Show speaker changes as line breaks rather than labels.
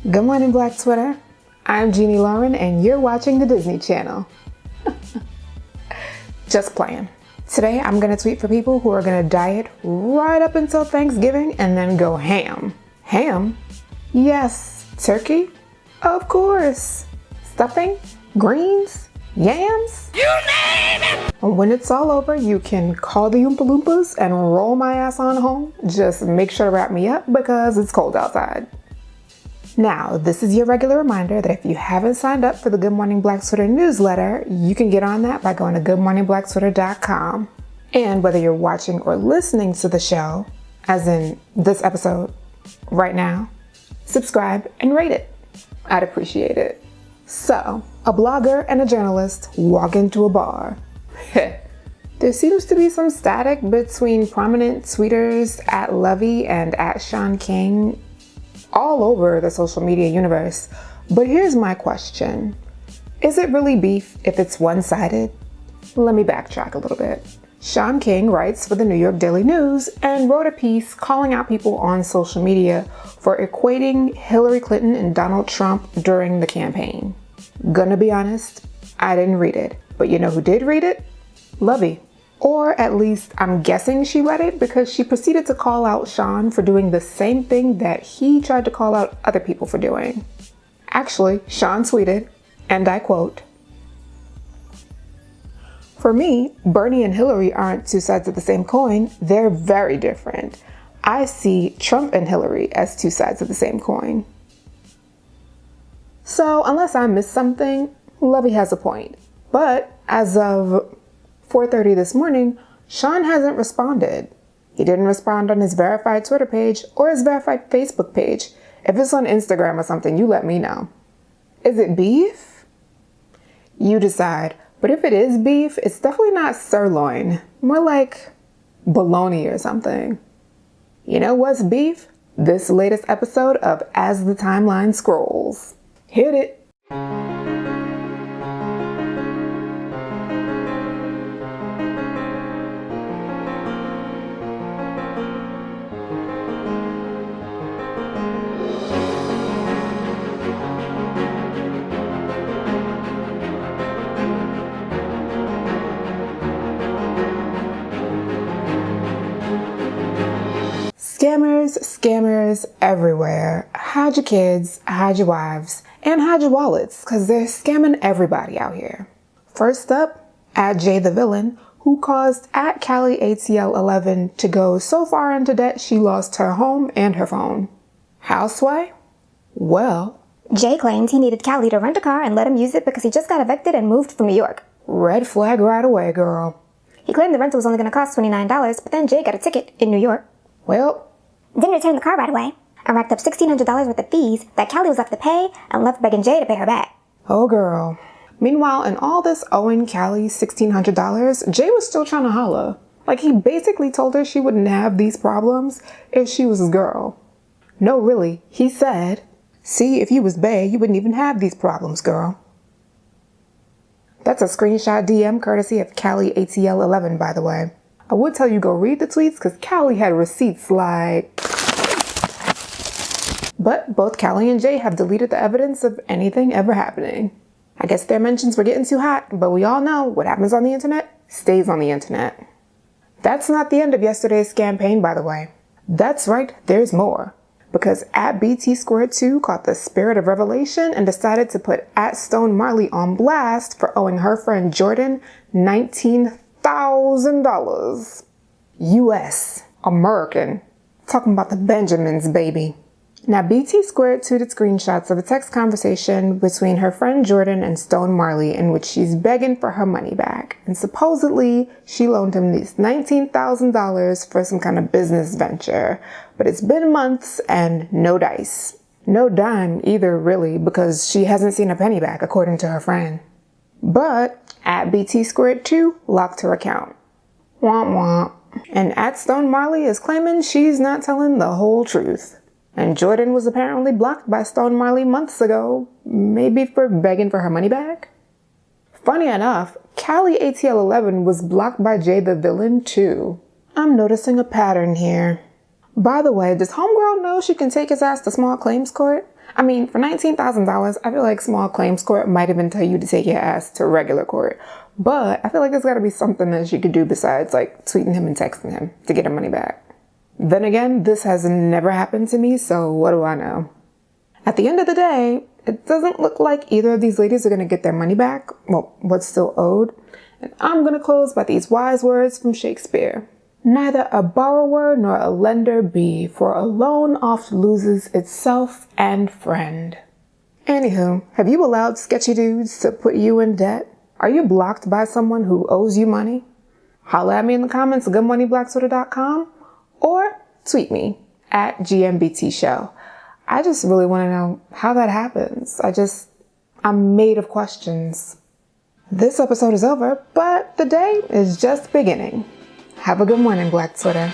Good morning, Black Twitter. I'm Jeannie Lauren, and you're watching the Disney Channel. Just playing. Today, I'm gonna tweet for people who are gonna diet right up until Thanksgiving and then go ham. Ham? Yes. Turkey? Of course. Stuffing? Greens? Yams? You name it! When it's all over, you can call the Oompa Loompas and roll my ass on home. Just make sure to wrap me up because it's cold outside. Now, this is your regular reminder that if you haven't signed up for the Good Morning Black Twitter newsletter, you can get on that by going to goodmorningbblacktwitter.com. And whether you're watching or listening to the show, as in this episode right now, subscribe and rate it. I'd appreciate it. So, a blogger and a journalist walk into a bar. There seems to be some static between prominent tweeters at Lovey and at Sean King all over the social media universe. But here's my question. Is it really beef if it's one-sided? Let me backtrack a little bit. Sean King writes for the New York Daily News and wrote a piece calling out people on social media for equating Hillary Clinton and Donald Trump during the campaign. Gonna be honest, I didn't read it. But you know who did read it? Lovey. Or at least I'm guessing she read it because she proceeded to call out Sean for doing the same thing that he tried to call out other people for doing. Actually, Sean tweeted, and I quote, "For me, Bernie and Hillary aren't two sides of the same coin. They're very different. I see Trump and Hillary as two sides of the same coin." So unless I missed something, Lovey has a point. But as of 4:30 this morning, Sean hasn't responded. He didn't respond on his verified Twitter page or his verified Facebook page. If it's on Instagram or something, you let me know. Is it beef? You decide. But if it is beef, it's definitely not sirloin. More like bologna or something. You know what's beef? This latest episode of As the Timeline Scrolls. Hit it. Scammers everywhere. Hide your kids, hide your wives, and hide your wallets, because they're scamming everybody out here. First up, at Jay the Villain, who caused at CallieATL11 to go so far into debt she lost her home and her phone. Houseway? Well,
Jay claimed he needed Callie to rent a car and let him use it because he just got evicted and moved from New York.
Red flag right away, girl.
He claimed the rental was only going to cost $29, but then Jay got a ticket in New York.
Well,
didn't return the car right away and racked up $1,600 worth of fees that Callie was left to pay and left begging Jay to pay her back.
Oh, girl. Meanwhile, in all this owing Callie $1,600, Jay was still trying to holla. Like, he basically told her she wouldn't have these problems if she was his girl. No, really. He said, "See, if you was bae, you wouldn't even have these problems, girl." That's a screenshot DM courtesy of CallieATL11, by the way. I would tell you go read the tweets because Callie had receipts like... But both Callie and Jay have deleted the evidence of anything ever happening. I guess their mentions were getting too hot, but we all know what happens on the internet stays on the internet. That's not the end of yesterday's campaign, by the way. That's right, there's more. Because at BT2 caught the spirit of revelation and decided to put at Stone Marley on blast for owing her friend Jordan $19,000. US. American. Talking about the Benjamins, baby. Now, BT2 tweeted screenshots of a text conversation between her friend Jordan and Stone Marley in which she's begging for her money back. And supposedly, she loaned him these $19,000 for some kind of business venture. But it's been months and no dice. No dime either, really, because she hasn't seen a penny back, according to her friend. But at BT2 locked her account. Womp womp. And at Stone Marley is claiming she's not telling the whole truth. And Jordan was apparently blocked by Stone Marley months ago, maybe for begging for her money back. Funny enough, CallieATL11 was blocked by Jay the Villain too. I'm noticing a pattern here. By the way, does homegirl know she can take his ass to small claims court? I mean, for $19,000, I feel like small claims court might even tell you to take your ass to regular court. But I feel like there's got to be something that she could do besides like tweeting him and texting him to get her money back. Then again, this has never happened to me, so what do I know? At the end of the day, it doesn't look like either of these ladies are going to get their money back, well, what's still owed. And I'm going to close by these wise words from Shakespeare. Neither a borrower nor a lender be, for a loan oft loses itself and friend. Anywho, have you allowed sketchy dudes to put you in debt? Are you blocked by someone who owes you money? Holla at me in the comments at goodmoneyblacksweater.com or tweet me at GMBT Show. I just really want to know how that happens. I'm made of questions. This episode is over, but the day is just beginning. Have a good morning, Black Twitter.